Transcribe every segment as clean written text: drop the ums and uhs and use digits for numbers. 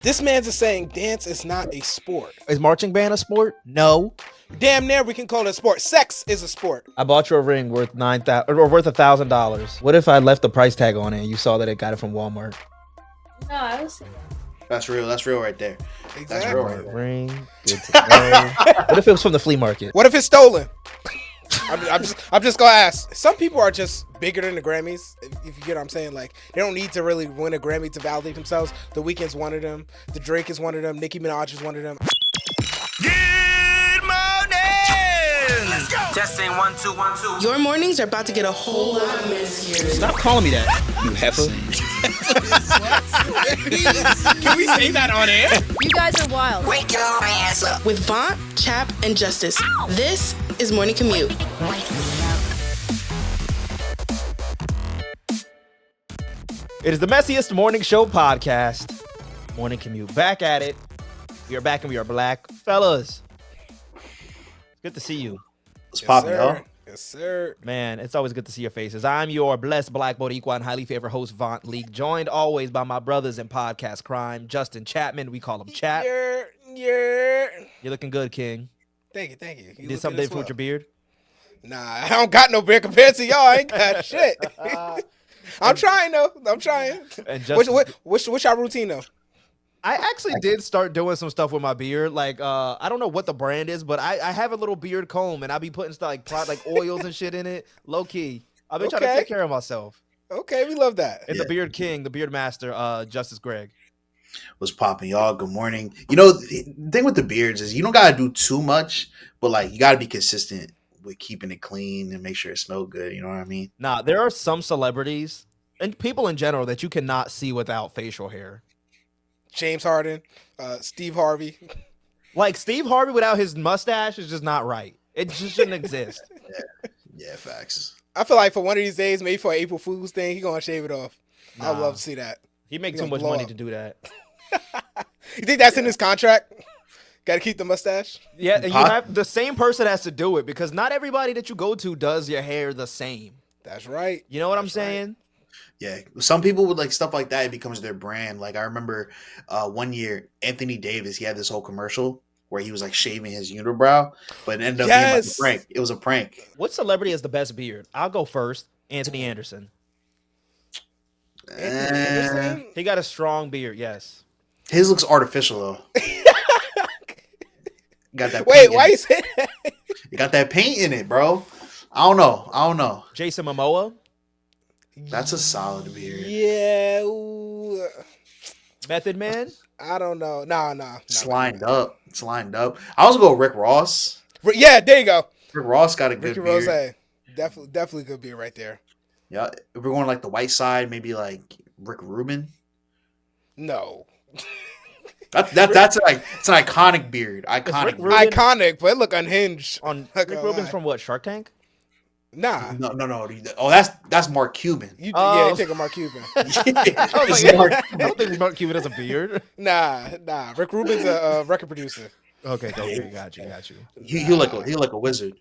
This man's is saying dance is not a sport. Is marching band a sport? No. Damn near we can call it a sport. Sex is a sport. I bought you a ring worth $9,000 or worth $1,000. What if I left the price tag on it and you saw that it got it from Walmart? No, I was. That's real. That's real right there. Exactly. That's real right there. Ring. Good to go. What if it was from the flea market? What if it's stolen? I'm just gonna ask. Some people are just bigger than the Grammys. If you get what I'm saying, like they don't need to really win a Grammy to validate themselves. The Weeknd's one of them. The Drake is one of them. Nicki Minaj is one of them. Good morning. Let's go. Testing 1 2 1 2. Your mornings are about to get a whole lot messier. Stop calling me that, you heifer. Can we say that on air? You guys are wild. Wake your ass up. With VONT, CHAP, and JUSTIS. This is Morning Commute. It is the messiest morning show podcast. Morning Commute. Back at it. We are back and we are black. Fellas, good to see you. What's poppin', y'all? Yes, sir. Man, it's always good to see your faces. I'm your blessed black Boricua and highly favored host, VONT League, joined always by my brothers in podcast crime, Justin Chapman. We call him Chap. Yeah. You're looking good, King. Thank you. You did something different with your beard? Nah, I don't got no beard compared to y'all. I ain't got shit. I'm trying though. And Justin, What's your routine though? I actually did start doing some stuff with my beard. Like, I don't know what the brand is, but I have a little beard comb, and I be putting stuff like oils and shit in it. Low key, I've been trying to take care of myself. Okay, we love that. And the beard king, the beard master, Justice Greg. What's poppin', y'all? Good morning. You know, the thing with the beards is you don't gotta do too much, but like you gotta be consistent with keeping it clean and make sure it smells good. You know what I mean? Nah, there are some celebrities and people in general that you cannot see without facial hair. James Harden, Steve Harvey. Like Steve Harvey without his mustache is just not right. It just shouldn't exist. Yeah, facts. I feel like for one of these days, maybe for an April Fool's thing, he gonna shave it off. Nah. I'd love to see that. He makes He too gonna much blow money up. to do that. You think that's in his contract? Got to keep the mustache. Yeah, and you have the same person has to do it because not everybody that you go to does your hair the same. That's right. You know what I'm That's right. saying? Yeah, some people would like stuff like that. It becomes their brand. Like I remember one year, Anthony Davis, he had this whole commercial where he was like shaving his unibrow, but it ended up being like a prank. It was a prank. What celebrity has the best beard? I'll go first. Anthony Anderson. Anderson? He got a strong beard, yes. His looks artificial though. Got that. Wait, paint why in you it. say that? You got that paint in it, bro? I don't know. Jason Momoa. That's a solid beard. Yeah. Ooh. Method Man. I don't know. Nah. It's lined up. I also go Rick Ross. Yeah, there you go. Rick Ross got a good Ricky beard. Rose. Definitely good beard right there. Yeah, if we're going like the white side, maybe like Rick Rubin. No. That's like it's an iconic beard. Iconic. Rick beard. Rubin? Iconic, but it look unhinged. On Not Rick gonna Rubin's lie. from what? Shark Tank? Nah. No. Oh, that's Mark Cuban. Yeah, you take a Mark Cuban. I was It's like, Mark- I don't think Mark Cuban has a beard. Nah. Rick Rubin's a record producer. Okay, got you. he look like a wizard.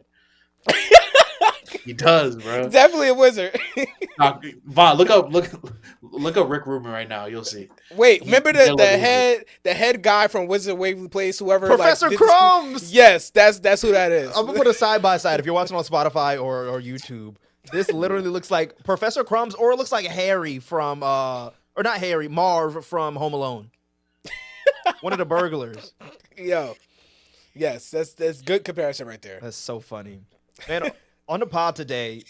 He does, bro. Definitely a wizard. Nah, Vaughn, look up Rick Rubin right now. You'll see. Wait, remember he look the like a head guy from Wizard Waverly Place, whoever Professor did this- Crumbs. Yes, that's who that is. I'm gonna put a side by side if you're watching on Spotify or YouTube. This literally looks like Professor Crumbs, or it looks like Harry from or not Harry, Marv from Home Alone. One of the burglars. Yo. Yes, that's good comparison right there. That's so funny. Man, on the pod today,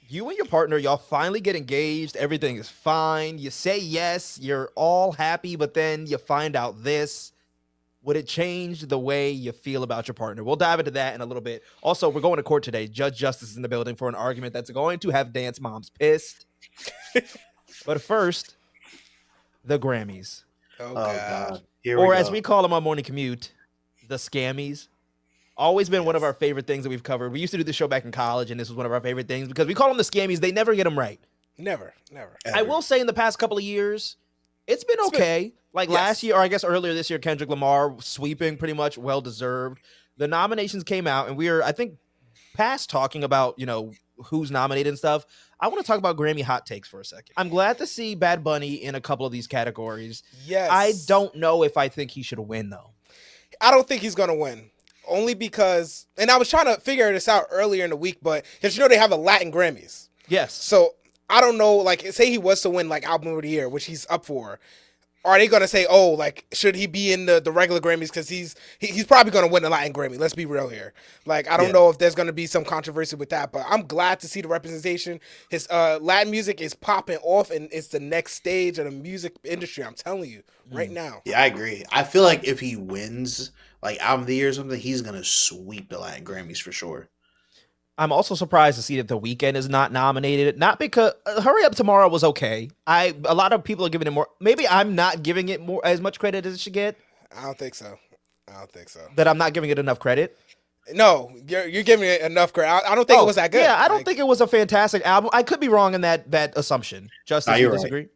you and your partner, y'all finally get engaged. Everything is fine. You say yes. You're all happy, but then you find out this. Would it change the way you feel about your partner? We'll dive into that in a little bit. Also, we're going to court today. Judge Justice is in the building for an argument that's going to have dance moms pissed. But first, the Grammys. Oh, Oh God. God. Here Or we as go. we call them on Morning Commute, the Scammies. Always been one of our favorite things that we've covered. We used to do this show back in college, and this was one of our favorite things because we call them the Scammies. They never get them right. Never. I will say in the past couple of years, it's been okay. Like yes. last year, or I guess earlier this year, Kendrick Lamar sweeping pretty much well-deserved. The nominations came out, and we were, I think, past talking about, who's nominated and stuff, I want to talk about Grammy hot takes for a second. I'm glad to see Bad Bunny in a couple of these categories. Yes. I don't know if I think he should win, though. I don't think he's going to win. Only because, and I was trying to figure this out earlier in the week, but because they have a Latin Grammys. Yes. So I don't know, like, say he was to win, like, Album of the Year, which he's up for. Are they going to say, oh, like, should he be in the regular Grammys? Because he's probably going to win the Latin Grammy. Let's be real here. Like, I don't know if there's going to be some controversy with that, but I'm glad to see the representation. His Latin music is popping off, and it's the next stage of the music industry. I'm telling you right now. Yeah, I agree. I feel like if he wins, like, Album of the Year or something, he's going to sweep the Latin Grammys for sure. I'm also surprised to see that The Weeknd is not nominated. Not because Hurry Up Tomorrow was okay. A lot of people are giving it more. Maybe I'm not giving it more as much credit as it should get. I don't think so. That I'm not giving it enough credit. No, you're giving it enough credit. I don't think it was that good. Yeah, I don't think it was a fantastic album. I could be wrong in that assumption. Justice, you disagree?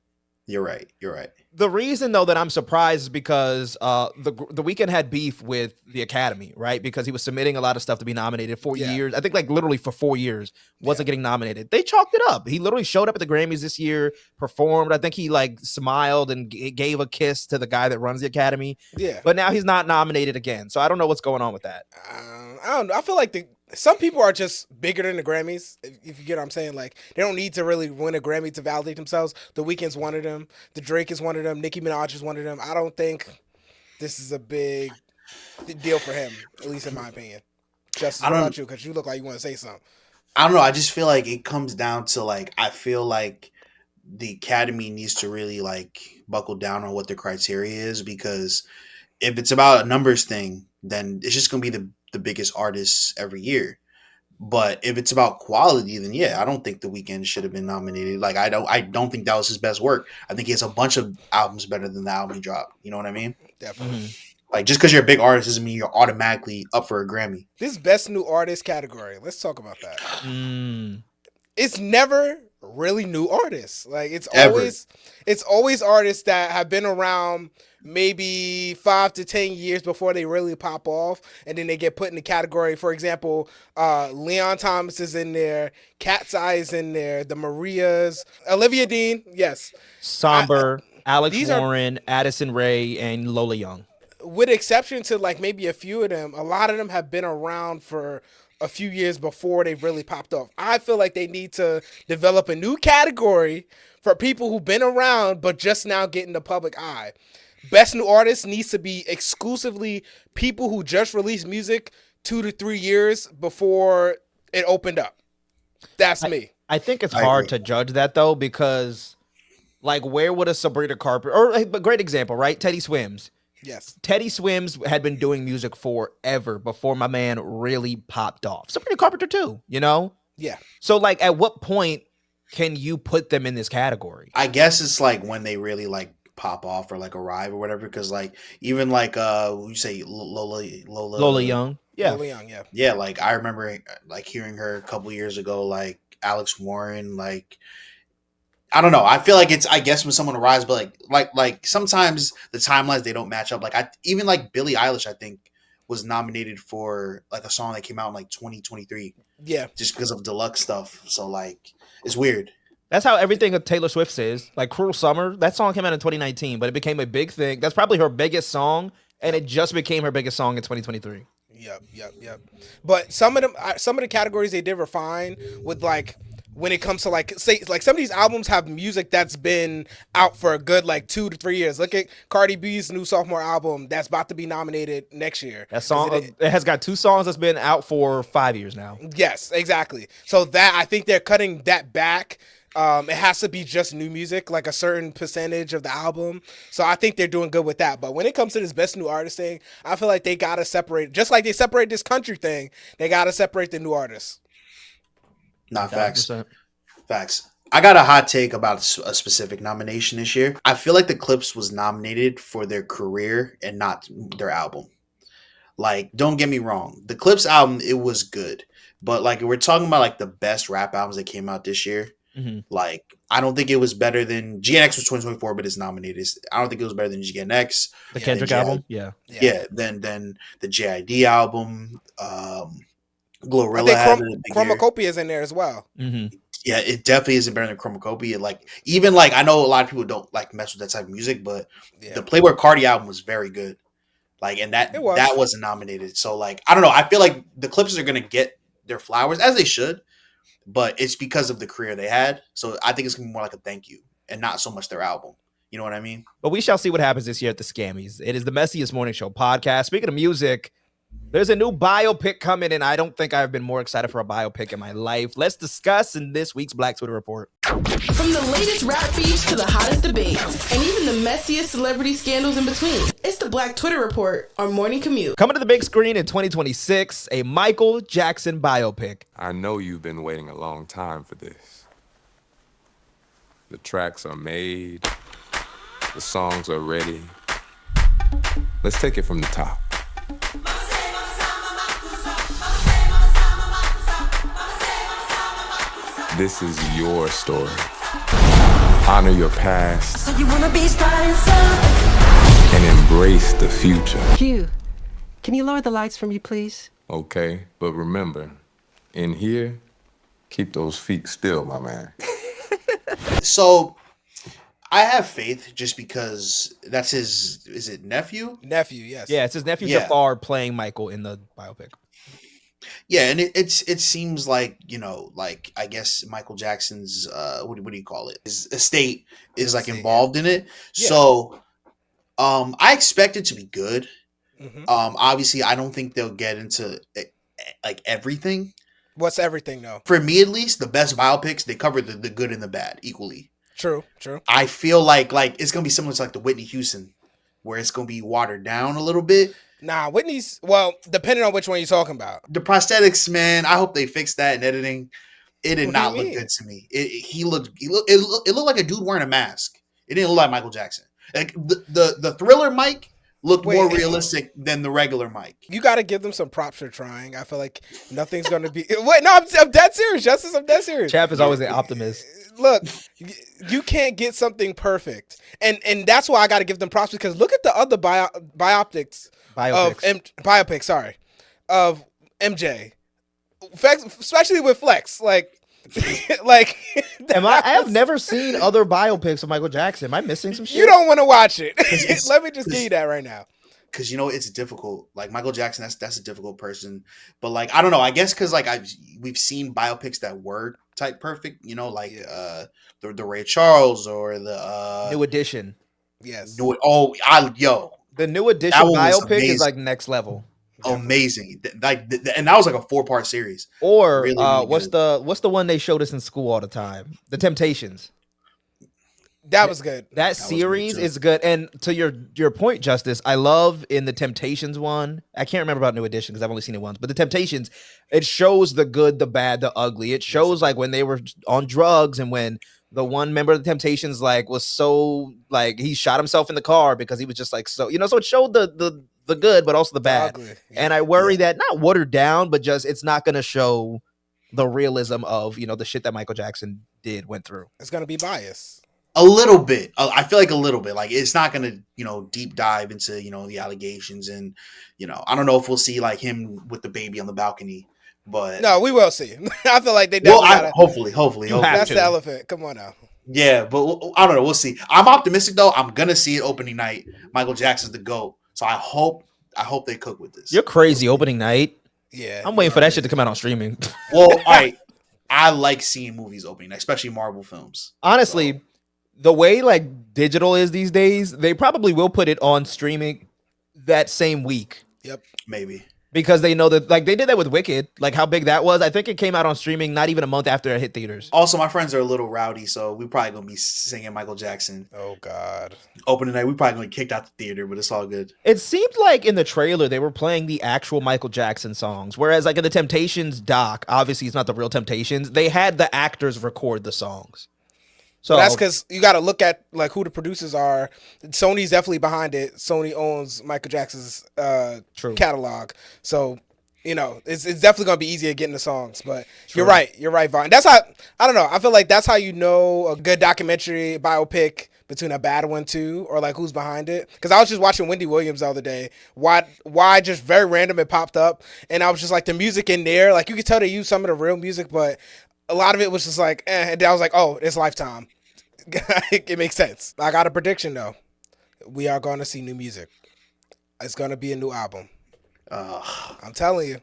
Right. You're right. The reason, though, that I'm surprised is because the Weeknd had beef with the Academy, right? Because he was submitting a lot of stuff to be nominated for years. I think, like, literally for 4 years, wasn't getting nominated. They chalked it up. He literally showed up at the Grammys this year, performed. I think he, like, smiled and gave a kiss to the guy that runs the Academy. Yeah. But now he's not nominated again. So I don't know what's going on with that. I don't know. I feel like some people are just bigger than the Grammys, if you get what I'm saying. Like, they don't need to really win a Grammy to validate themselves. The Weeknd's one of them. The Drake is one of them. Nicki Minaj is one of them. I don't think this is a big deal for him, at least in my opinion. Justice, what about you? Because you look like you want to say something. I don't know. I just feel like it comes down to, like, I feel like the Academy needs to really, like, buckle down on what the criteria is, because if it's about a numbers thing, then it's just going to be the biggest artists every year. But if it's about quality, then I don't think The Weeknd should have been nominated. Like, I don't think that was his best work. I think he has a bunch of albums better than the album he dropped. You know what I mean? Definitely. Like, just because you're a big artist doesn't mean you're automatically up for a Grammy. This best new artist category. Let's talk about that. It's never really new artists. Like, it's always artists that have been around maybe 5 to 10 years before they really pop off, and then they get put in the category. For example, Leon Thomas is in there, Cat's Eye is in there, the Marias, Olivia Dean, yes, Somber, Alex Warren, Addison Rae, and Lola Young. With exception to, like, maybe a few of them, a lot of them have been around for a few years before they've really popped off. I feel like they need to develop a new category for people who've been around but just now getting the public eye. Best new artist needs to be exclusively people who just released music 2 to 3 years before it opened up. That's me. I think it's hard to judge that, though, because, like, where would a Sabrina Carpenter, or a great example, right? Teddy Swims. Yes. Teddy Swims had been doing music forever before my man really popped off. Sabrina Carpenter too, you know? Yeah. So, like, at what point can you put them in this category? I guess it's, like, when they really, like, pop off or, like, arrive or whatever, because, like, even, like, you say Lola Young. Yeah. Lola Young, yeah. Yeah, like, I remember, like, hearing her a couple years ago, like, Alex Warren, like, I don't know. I feel like it's, I guess, when someone arrives, but like sometimes the timelines, they don't match up. Like, even like Billie Eilish, I think, was nominated for, like, a song that came out in, like, 2023. Yeah. Just because of deluxe stuff. So, like, it's weird. That's how everything of Taylor Swift is. Like, Cruel Summer, that song came out in 2019, but it became a big thing. That's probably her biggest song, and it just became her biggest song in 2023. Yep. But some of the categories they did were fine with, like, when it comes to, like, say, like, some of these albums have music that's been out for a good, like, 2 to 3 years. Look at Cardi B's new sophomore album that's about to be nominated next year. That song, it has got 2 songs that's been out for 5 years now. Yes, exactly. So that, I think they're cutting that back. It has to be just new music, like a certain percentage of the album. So I think they're doing good with that. But when it comes to this best new artist thing, I feel like they got to separate, just like they separate this country thing, they got to separate the new artists. Not facts. 100%. Facts. I got a hot take about a specific nomination this year. I feel like the Clips was nominated for their career and not their album. Like, don't get me wrong. The Clips album, it was good. But, like, we're talking about, like, the best rap albums that came out this year. Mm-hmm. Like, I don't think it was better than GNX was 2024, but it's nominated. I don't think it was better than GNX. The Kendrick album? Yeah. Then the JID album. I Glorilla think had a big year. Chromacopia is in there as well. Mm-hmm. Yeah, it definitely isn't better than Chromacopia. Like even like I know a lot of people don't like mess with that type of music, but Yeah, the Playboy Cardi album was very good. Like, and that it was. that wasn't nominated. So like I don't know. I feel like the Clippers are gonna get their flowers as they should, but it's because of the career they had. So I think it's gonna be more like a thank you and not so much their album. You know what I mean? But we shall see what happens this year at the Scammies. It is the Messiest Morning Show podcast. Speaking of music, there's a new biopic coming, and I don't think I've been more excited for a biopic in my life. Let's discuss in this week's Black Twitter Report. From the latest rap beefs to the hottest debates, and even the messiest celebrity scandals in between, it's the Black Twitter Report on Morning Commute. Coming to the big screen in 2026, a Michael Jackson biopic. I know you've been waiting a long time for this. The tracks are made. The songs are ready. Let's take it from the top. This is your story. Honor your past. So you wanna be starting something? And embrace the future. Hugh, can you lower the lights for me, please? Okay, but remember, in here, keep those feet still, my man. So I have faith just because that's his. Is it nephew? Nephew, yes. Yeah, it's his nephew Yeah. Jafar playing Michael in the biopic. Yeah, and it seems like like I guess Michael Jackson's what do you call it? His estate is like involved in it. Yeah. So I expect it to be good. Mhm. Obviously I don't think they'll get into like everything. What's everything though? For me at least, the best biopics they cover the good and the bad equally. True. I feel like it's gonna be similar to like the Whitney Houston, where it's gonna be watered down a little bit. Nah, Whitney's, well, depending on which one you're talking about. The prosthetics, man, I hope they fix that in editing. It did What do not you look mean? good to me. It looked like a dude wearing a mask. It didn't look like Michael Jackson. Like the Thriller mic looked Wait. more realistic than the regular mic. You got to give them some props for trying. I feel like nothing's going to be. Wait, no, I'm dead serious, Justice. I'm dead serious. Chap is always an optimist. Look, you can't get something perfect. And that's why I got to give them props, because look at the other biopics. Biopics. Sorry, of MJ, especially with Flex, like I have never seen other biopics of Michael Jackson. Am I missing some shit? You don't want to watch it. Let me just give you that right now. Because it's difficult. Like Michael Jackson, that's a difficult person. But like I don't know. I guess because like we've seen biopics that were type perfect. The Ray Charles or the New Edition. Yes. The New Edition That one was biopic is amazing. like next level. Amazing. And that was like a 4-part series. Or Really, really what's good. the one they showed us in school all the time? The Temptations. That was good. That was series good, too. is good. And to your point, Justice, I love in the Temptations one. I can't remember about New Edition because I've only seen it once. But the Temptations, it shows the good, the bad, the ugly. It shows like when they were on drugs and when the one member of the Temptations like was so like he shot himself in the car because he was just like so so it showed the good but also the bad. Ugly. And I worry that not watered down, but just it's not gonna show the realism of the shit that Michael Jackson went through. It's gonna be biased. A little bit. I feel like a little bit. Like it's not gonna, deep dive into, the allegations and, I don't know if we'll see like him with the baby on the balcony, but No, we will see. I feel like they well, definitely gotta, hopefully. have that's to. the elephant. Come on now. Yeah, but I don't know. We'll see. I'm optimistic though. I'm gonna see it opening night. Michael Jackson's the GOAT. So I hope they cook with this. You're crazy opening night. Yeah. I'm waiting for that shit to come out on streaming. Well, all right. I like seeing movies opening night, especially Marvel films. Honestly, the way like digital is these days, they probably will put it on streaming that same week. Yep. Maybe. Because they know that like they did that with Wicked, like how big that was. I think it came out on streaming not even a month after it hit theaters. Also, my friends are a little rowdy, so we probably gonna be singing Michael Jackson. Oh God. Opening night, we probably gonna get kicked out the theater, but it's all good. It seemed like in the trailer they were playing the actual Michael Jackson songs, whereas like in the Temptations doc, obviously it's not the real Temptations. They had the actors record the songs. So That's because you got to look at like who the producers are. Sony's definitely behind it. Sony owns Michael Jackson's True. catalog, so it's definitely gonna be easier getting the songs. But True. you're right, Vaughn. That's how I don't know. I feel like that's how a good documentary biopic between a bad one too, or like who's behind it. Because I was just watching Wendy Williams the other day. Why just very random it popped up, and I was just like the music in there, like you could tell they used some of the real music, but a lot of it was just like, and I was like, oh, it's Lifetime. It makes sense. I got a prediction though. We are going to see new music. It's going to be a new album. I'm telling you,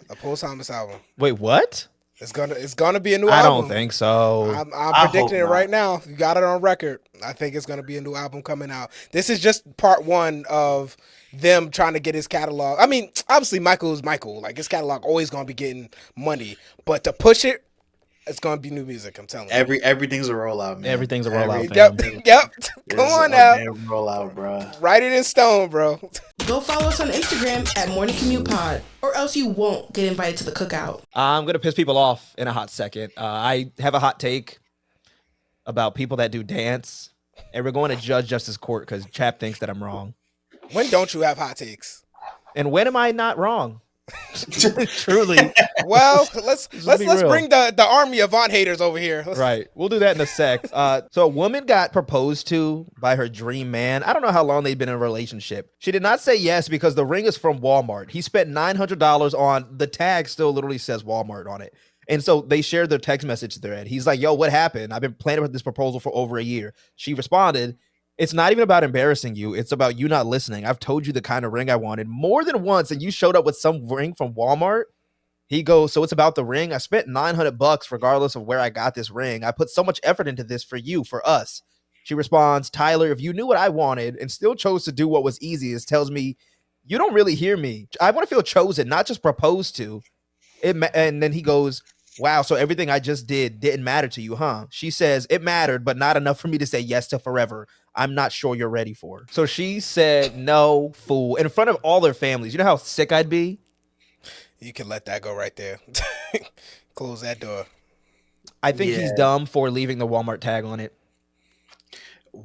a post-Thomas album. Wait, what? It's gonna be a new I album. don't think so. I'm predicting it right now. You got it on record. I think it's gonna be a new album coming out. This is just part one of them trying to get his catalog. I mean, obviously Michael is Michael. Like his catalog always gonna be getting money, but to push it, it's gonna be new music. I'm telling you. Everything's a rollout, man. Everything's a rollout, fam. Yep. Come on now. Rollout, bro. Write it in stone, bro. Go follow us on Instagram at Morning Commute Pod, or else you won't get invited to the cookout. I'm gonna piss people off in a hot second. I have a hot take about people that do dance, and we're going to Justice Court because Chap thinks that I'm wrong. When don't you have hot takes? And when am I not wrong? Truly. Well, let's real. bring the army of VONT haters over here. Right. We'll do that in a sec. So a woman got proposed to by her dream man. I don't know how long they've been in a relationship. She did not say yes because the ring is from Walmart. He spent $900 on the tag, still literally says Walmart on it. And so they shared their text message thread. He's like, yo, what happened? I've been planning with this proposal for over a year. She responded, it's not even about embarrassing you. It's about you not listening. I've told you the kind of ring I wanted more than once, and you showed up with some ring from Walmart. He goes, so it's about the ring. I spent $900 regardless of where I got this ring. I put so much effort into this for you, for us. She responds, Tyler, if you knew what I wanted and still chose to do what was easiest, tells me you don't really hear me. I want to feel chosen, not just proposed to. And then he goes, wow, so everything I just didn't matter to you, huh? She says, it mattered, but not enough for me to say yes to forever. I'm not sure you're ready for. So she said, no, fool, in front of all their families. You know how sick I'd be? You can let that go right there. Close that door. I think he's dumb for leaving the Walmart tag on it.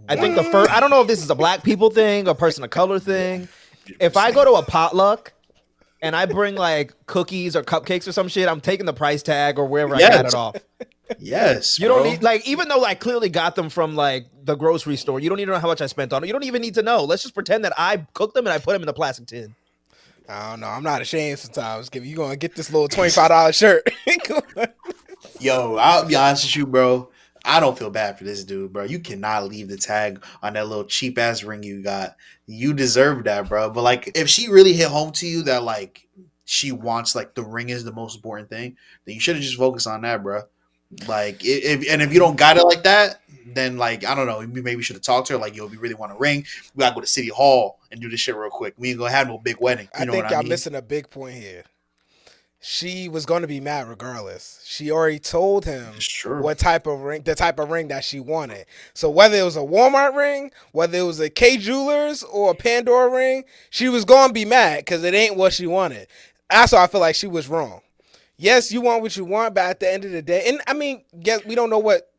I think I don't know if this is a black people thing, a person of color thing. If I go to a potluck and I bring like cookies or cupcakes or some shit, I'm taking the price tag or wherever I got it off. Yes, you don't need, like, even though I clearly got them from like the grocery store, you don't need to know how much I spent on it. You don't even need to know. Let's just pretend that I cooked them and I put them in the plastic tin. I don't know. I'm not ashamed sometimes. You gonna get this little $25 shirt. Yo, I'll be honest with you, bro. I don't feel bad for this dude, bro. You cannot leave the tag on that little cheap ass ring you got. You deserve that, bro. But like, if she really hit home to you that like she wants like the ring is the most important thing, then you should have just focused on that, bro. Like, if you don't got it like that, then like I don't know, maybe we should have talked to her. Like, yo, if you really want a ring, we gotta go to City Hall and do this shit real quick. We ain't gonna have no big wedding. I think y'all missing a big point here. She was going to be mad regardless. She already told him what type of ring, the type of ring that she wanted. So whether it was a Walmart ring, whether it was a K Jewelers or a Pandora ring, she was going to be mad because it ain't what she wanted. That's why I feel like she was wrong. Yes, you want what you want, but at the end of the day, and I mean, yes, we don't know what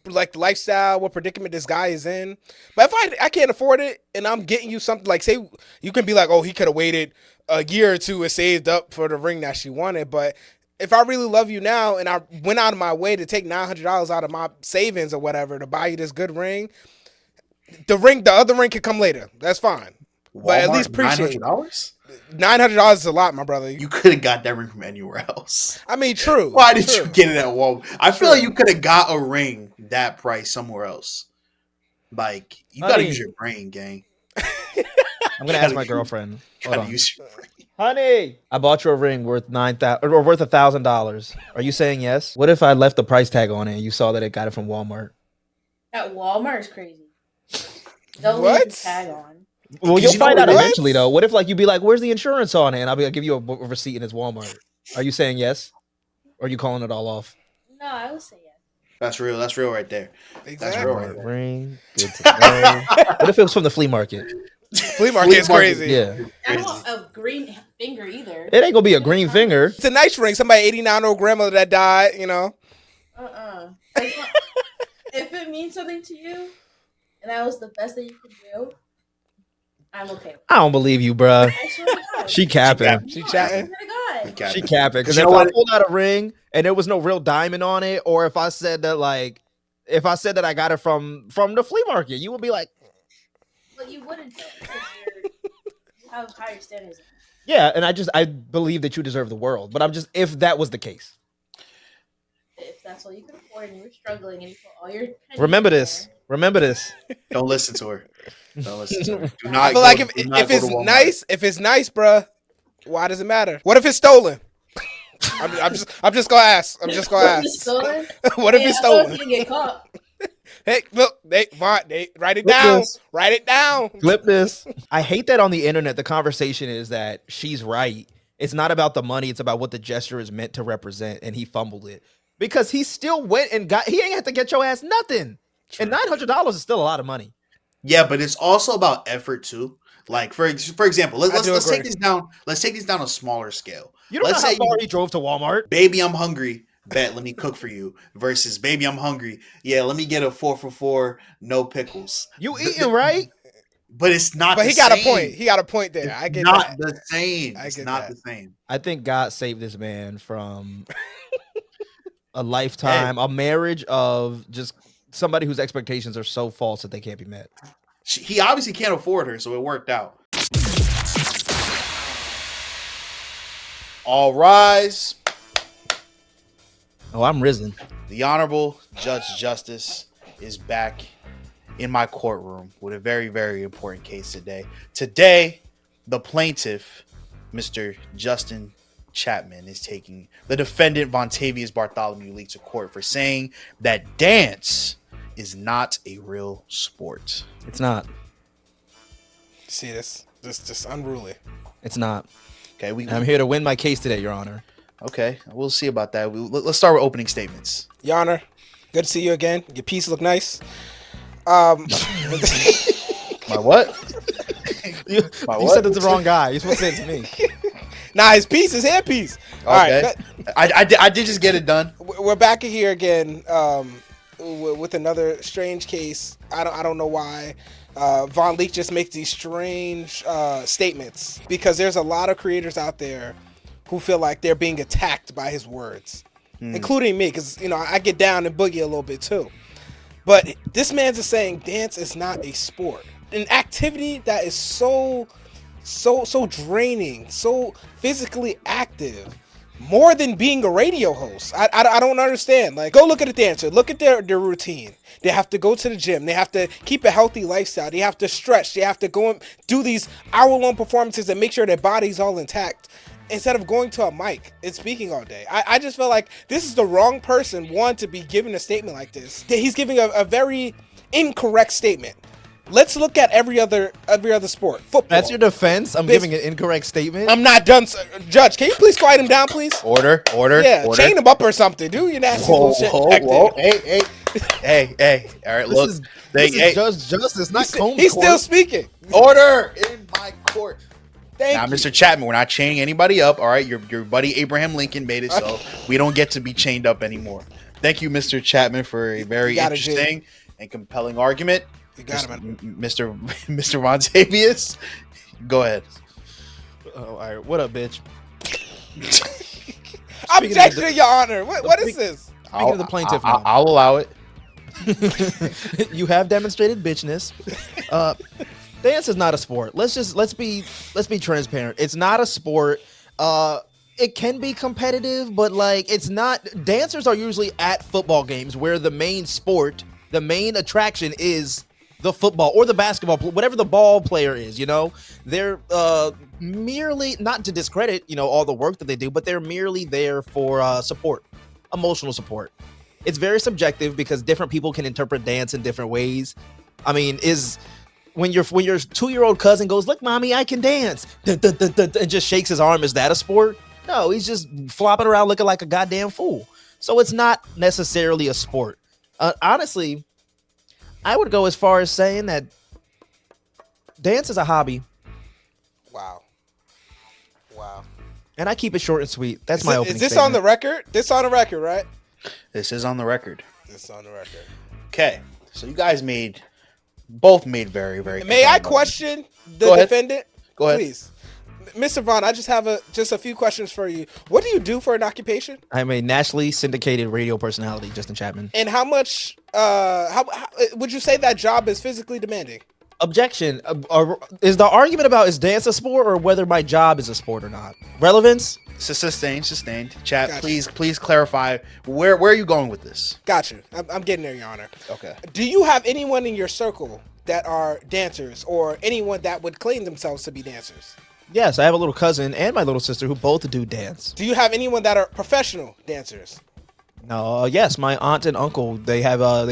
like lifestyle, what predicament this guy is in. But if I can't afford it and I'm getting you something, like say you can be like, oh, he could have waited a year or two and saved up for the ring that she wanted. But if I really love you now and I went out of my way to take $900 out of my savings or whatever to buy you this good ring, the other ring can come later. That's fine. Walmart, but at least appreciate $900? $900 is a lot, my brother. You could have got that ring from anywhere else. I mean, true. Why did you get it at Walmart? I feel like you could have got a ring that price somewhere else. Like, you got to use your brain, gang. I'm going to ask my girlfriend. Hold on. Honey, I bought you a ring worth $1,000. Are you saying yes? What if I left the price tag on it and you saw that it got it from Walmart? At Walmart is crazy. Don't What? leave the tag on. Well, you'll find out eventually, though. What if, like, you'd be like, "Where's the insurance on it?" And I'll give you a receipt and it's Walmart. Are you saying yes, or are you calling it all off? No, I would say yes. That's real. That's real right there. Exactly. That's real right there. Ring. Good to know. What if it was from the flea market? Flea market is crazy. Yeah. I don't want a green finger either. It ain't gonna be a green finger. It's a nice ring. Somebody 89-year-old grandmother that died, you know. If it means something to you, and that was the best that you could do, I'm okay. I don't believe you, bruh. She capping. She chatting. She capping. Because if I pulled out a ring and there was no real diamond on it, or if I said that like If I said that I got it from the flea market, you would be like, But you wouldn't though, because you have higher standards. yeah. And I believe that you deserve the world. But I'm just, if that was the case. If that's all you could afford and you were struggling and you put all your pennies Remember in this. Remember this. Don't listen to her. Don't listen to her. Do I not feel go, like do not if go it's to Walmart. nice, bruh, why does it matter? What if it's stolen? I'm just gonna ask. I'm just gonna If it's ask. stolen, What if yeah, it's I thought stolen? you can get caught. Hey, look, VONT, write it Flip down. this. Write it down. Flip this. I hate that on the internet, the conversation is that she's right. It's not about the money. It's about what the gesture is meant to represent. And he fumbled it because he still went and he ain't have to get your ass nothing. True. And $900 is still a lot of money. Yeah, but it's also about effort too. Like for example, let's agree. take this down. Let's take this down a smaller scale. You don't Let's know how say far he drove to Walmart. baby, I'm hungry. Bet, let me cook for you. Versus, baby, I'm hungry. Yeah, let me get a 4 for $4, no pickles. You eating, right? But it's not. But the he got same. a point. He got a point there. It's I get not that. the same. I It's get not that. the same. I think God saved this man from a lifetime, a marriage of just somebody whose expectations are so false that they can't be met. He obviously can't afford her, so it worked out. All rise. Oh, I'm risen. The Honorable Judge Justice is back in my courtroom with a very, very important case today. Today, the plaintiff, Mr. Justin Chapman, is taking the defendant, Vontavious Bartholomew Lee, to court for saying that dance is not a real sport. It's not. See this just unruly. It's not. Okay, I'm here to win my case today, Your Honor. Okay, we'll see about that. Let's start with opening statements. Your Honor, good to see you again. Your piece look nice. My what? You said it's the wrong guy. You're supposed to say it to me. Nah, his piece, his hairpiece. All Okay. right, I did just get it done. we're back here again with another strange case. I don't know why. Von Leek just makes these strange statements because there's a lot of creators out there who feel like they're being attacked by his words, including me, because I get down and boogie a little bit too. But this man's just saying dance is not a sport, an activity that is so draining, so physically active, more than being a radio host. I don't understand. Like, go look at a dancer, look at their routine. They have to go to the gym, they have to keep a healthy lifestyle, they have to stretch, they have to go and do these hour-long performances and make sure their body's all intact, instead of going to a mic and speaking all day. I just feel like this is the wrong person, one, to be giving a statement like this. He's giving a very incorrect statement. Let's look at every other sport. Football. That's your defense? I'm giving an incorrect statement? I'm not done, sir. Judge, can you please quiet him down, please? Order. Yeah, order. chain him up or something. Do your nasty bullshit back there. Hey. All right, look. This is Judge Justice, not Combs He's Court. still speaking. Order in my court. Thank Now, you. Mr. Chapman, we're not chaining anybody up. All right, your buddy Abraham Lincoln made it so we don't get to be chained up anymore. Thank you, Mr. Chapman, for a very got it, interesting and compelling argument. You got him. Mr. Vontavious, go ahead. Oh, all right. What up, bitch? Objection, Your Honor. What is this? Speaking of the plaintiff now. I'll allow it. You have demonstrated bitchness. Dance is not a sport. Let's be transparent. It's not a sport. It can be competitive, but like it's not. Dancers are usually at football games where the main sport, the main attraction is the football or the basketball, whatever the ball player is. They're merely, not to discredit all the work that they do, but they're merely there for support, emotional support. It's very subjective because different people can interpret dance in different ways. I mean, when your 2-year-old cousin goes, "Look, mommy, I can dance," and just shakes his arm, is that a sport? No, he's just flopping around looking like a goddamn fool. So it's not necessarily a sport. Honestly, I would go as far as saying that dance is a hobby. Wow. And I keep it short and sweet. That's my opening Is this statement. on the record? This on the record, right? This is on the record. This on the record. Okay, so you guys both made very, very. May I compelling question the Go ahead. defendant? Go ahead. Please. Mr. Vaughn, I just have a few questions for you. What do you do for an occupation? I'm a nationally syndicated radio personality, Justin Chapman. And how much? How would you say that job is physically demanding? Objection. Is the argument about is dance a sport or whether my job is a sport or not? Relevance? Sustained. Chat, Gotcha. please clarify where are you going with this? Gotcha. I'm getting there, Your Honor. Okay. Do you have anyone in your circle that are dancers, or anyone that would claim themselves to be dancers? Yes, I have a little cousin and my little sister who both do dance. Do you have anyone that are professional dancers? No, yes, my aunt and uncle, they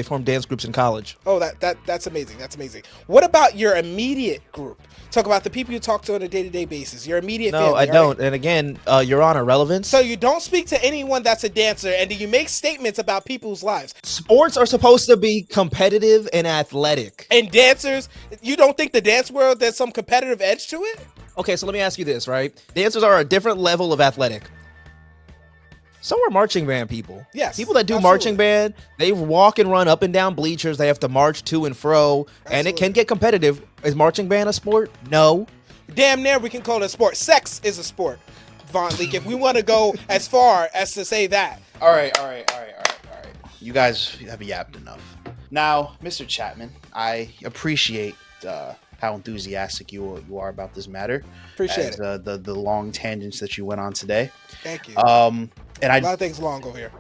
form dance groups in college. Oh, that's amazing. That's amazing. What about your immediate group? Talk about the people you talk to on a day-to-day basis. Your immediate family. No, I don't. And again, Your Honor, relevance. So you don't speak to anyone that's a dancer, and do you make statements about people's lives? Sports are supposed to be competitive and athletic. And dancers, you don't think the dance world, there's some competitive edge to it? Okay, so let me ask you this, right? Dancers are a different level of athletic. So are marching band people. Yes, People that do absolutely. marching band, they walk and run up and down bleachers. They have to march to and fro, and it can get competitive. Is marching band a sport? No. Damn near we can call it a sport. Sex is a sport, Von Leak, if we want to go as far as to say that. All right. You guys have yapped enough. Now, Mr. Chapman, I appreciate how enthusiastic you are about this matter. Appreciate it. The long tangents that you went on today. Thank you. And a lot of things long over here.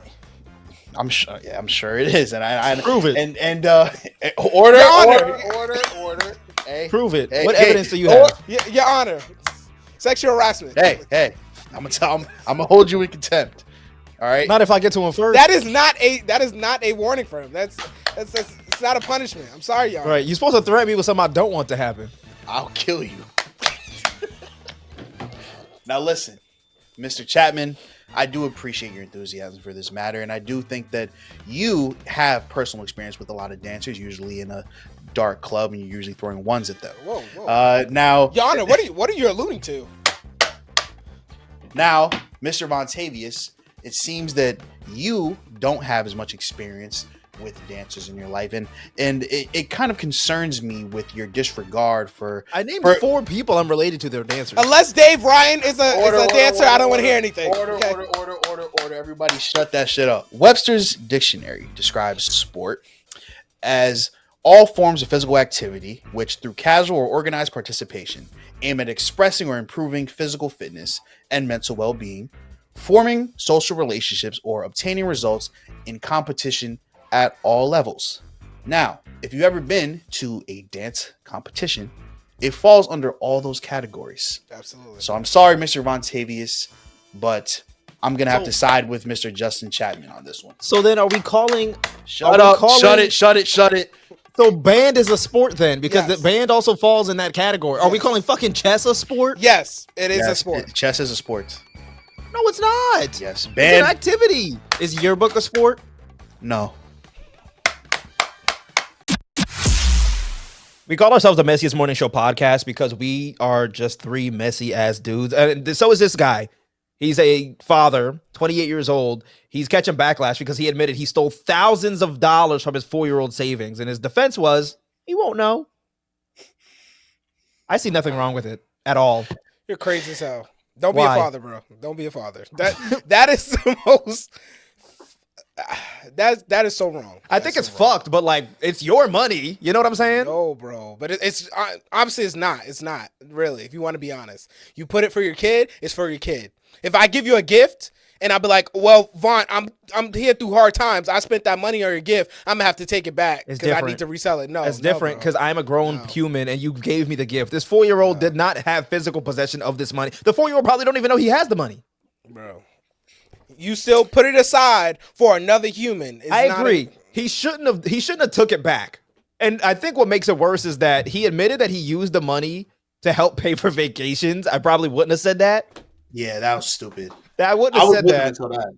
I'm sure it is, and I Prove it. And order. Hey, Prove it. hey, What hey, evidence do you have? Your Honor, sexual harassment. Hey, I'm gonna hold you in contempt. All right. Not if I get to him first. That is not a warning for him. That's it's not a punishment. I'm sorry, Your Honor. Right, you're supposed to threaten me with something I don't want to happen. I'll kill you. Now listen, Mr. Chapman, I do appreciate your enthusiasm for this matter, and I do think that you have personal experience with a lot of dancers, usually in a dark club, and you're usually throwing ones at them. Whoa. Now, Your Honor, what are you alluding to? Now, Mr. Vontavious, it seems that you don't have as much experience with dancers in your life, and it kind of concerns me with your disregard for. I named 4 people I'm related to. They're dancers. Unless Dave Ryan is a dancer, I don't want to hear anything. Order. Everybody shut that shit up. Webster's dictionary describes sport as all forms of physical activity which, through casual or organized participation, aim at expressing or improving physical fitness and mental well-being, forming social relationships, or obtaining results in competition at all levels. Now, if you've ever been to a dance competition, it falls under all those categories. Absolutely. So I'm sorry, Mr. Vontavious, but I'm gonna have to side with Mr. Justin Chapman on this one. So then, are we calling? Shut it. So band is a sport then, because Yes. the band also falls in that category. Are we calling fucking chess a sport? Yes, it is a sport. Chess is a sport. No, it's not. Yes, It's band. an activity. Is yearbook a sport? No. We call ourselves the Messiest Morning Show podcast because we are just 3 messy ass dudes. And so is this guy. He's a father, 28 years old. He's catching backlash because he admitted he stole thousands of dollars from his 4-year-old savings. And his defense was, he won't know. I see nothing wrong with it at all. You're crazy as hell. Don't Why? be a father, bro. Don't be a father. That is the most. That is so wrong. I think it's fucked, but like, it's your money. You know what I'm saying? No, bro. But it's obviously it's not. It's not really. If you want to be honest, you put it for your kid. It's for your kid. If I give you a gift and I'll be like, well, Vaughn, I'm here through hard times. I spent that money on your gift. I'm gonna have to take it back because I need to resell it. No, it's different because I'm a grown human and you gave me the gift. This 4-year-old did not have physical possession of this money. The 4-year-old probably don't even know he has the money. Bro. You still put it aside for another human. I agree. He shouldn't have took it back. And I think what makes it worse is that he admitted that he used the money to help pay for vacations. I probably wouldn't have said that. Yeah, that was stupid. I wouldn't have said that. Until that.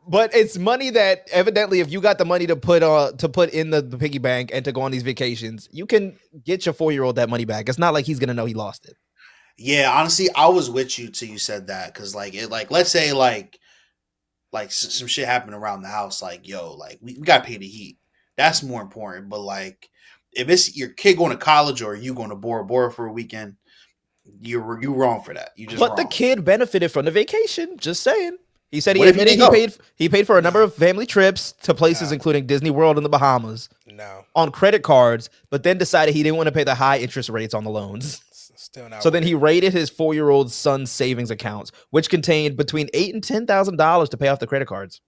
But it's money that evidently, if you got the money to put in the piggy bank and to go on these vacations, you can get your 4-year-old that money back. It's not like he's gonna know he lost it. Yeah, honestly, I was with you till you said that, because let's say like some shit happened around the house, like we got to pay the heat. That's more important. But like if it's your kid going to college or you going to Bora Bora for a weekend, You wrong for that. You just But wrong. the kid benefited from the vacation. Just saying. He said he What if he admitted didn't go? he paid for a number of family trips to places including Disney World in the Bahamas No, on credit cards, but then decided he didn't want to pay the high interest rates on the loans. still not. So then worth he raided his 4-year-old son's savings accounts, which contained between $8,000 and $10,000 to pay off the credit cards.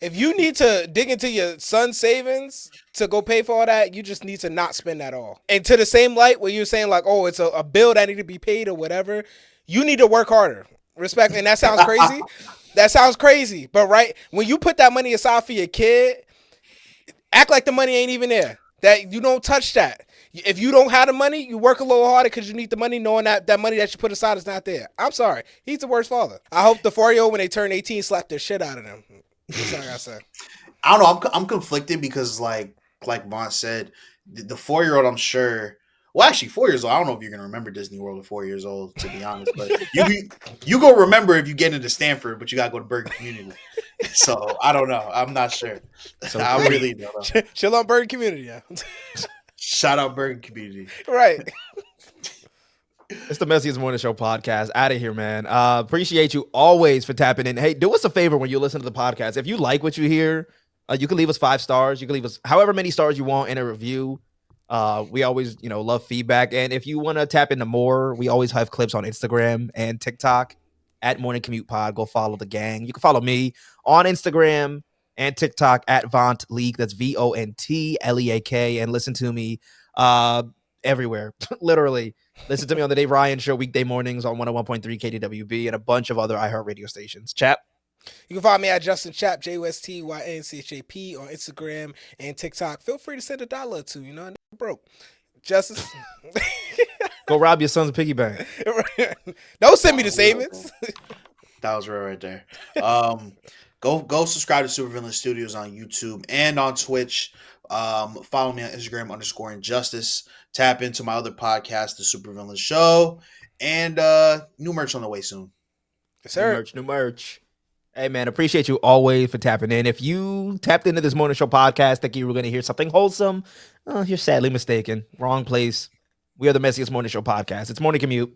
If you need to dig into your son's savings to go pay for all that, you just need to not spend that all. And to the same light where you're saying like, oh, it's a bill that need to be paid or whatever, you need to work harder. Respect. And that sounds crazy. That sounds crazy. But right, when you put that money aside for your kid, act like the money ain't even there. That you don't touch that. If you don't have the money, you work a little harder because you need the money, knowing that money that you put aside is not there. I'm sorry. He's the worst father. I hope the 4-year-old, when they turn 18, slap their shit out of them. That's all I gotta say. I don't know. I'm conflicted because like Vaughn said, the 4-year-old, I'm sure. Well, actually, 4 years old. I don't know if you're gonna remember Disney World at 4 years old, to be honest. But you go remember if you get into Stanford, but you gotta go to Bergen Community. So I don't know. I'm not sure. So I really don't know. Chill on Bergen Community, yeah. Shout out Bergen Community. Right. It's the Messiest Morning Show podcast. Out of here, man. Appreciate you always for tapping in. Hey, do us a favor when you listen to the podcast. If you like what you hear, you can leave us 5 stars. You can leave us however many stars you want in a review. We always, love feedback. And if you want to tap into more, we always have clips on Instagram and TikTok at Morning Commute Pod. Go follow the gang. You can follow me on Instagram and TikTok at VONT Leak. That's VONTLEAK. And listen to me everywhere, literally. Listen to me on the Dave Ryan Show weekday mornings on 101.3 KDWB and a bunch of other iHeartRadio stations. Chap. You can follow me at Justin Chap, JUSTYNCHAP on Instagram and TikTok. Feel free to send $1 or $2. I'm broke. Justice. Go rob your son's piggy bank. Don't send me the savings. That was right there. Go subscribe to Supervillain Studios on YouTube and on Twitch. Follow me on Instagram _Injustice. Tap into my other podcast, The Supervillain Show, and new merch on the way soon. Yes, sir. New merch. Hey, man, appreciate you always for tapping in. If you tapped into this morning show podcast thinking you were going to hear something wholesome, you're sadly mistaken. Wrong place. We are the Messiest Morning Show podcast. It's Morning Commute.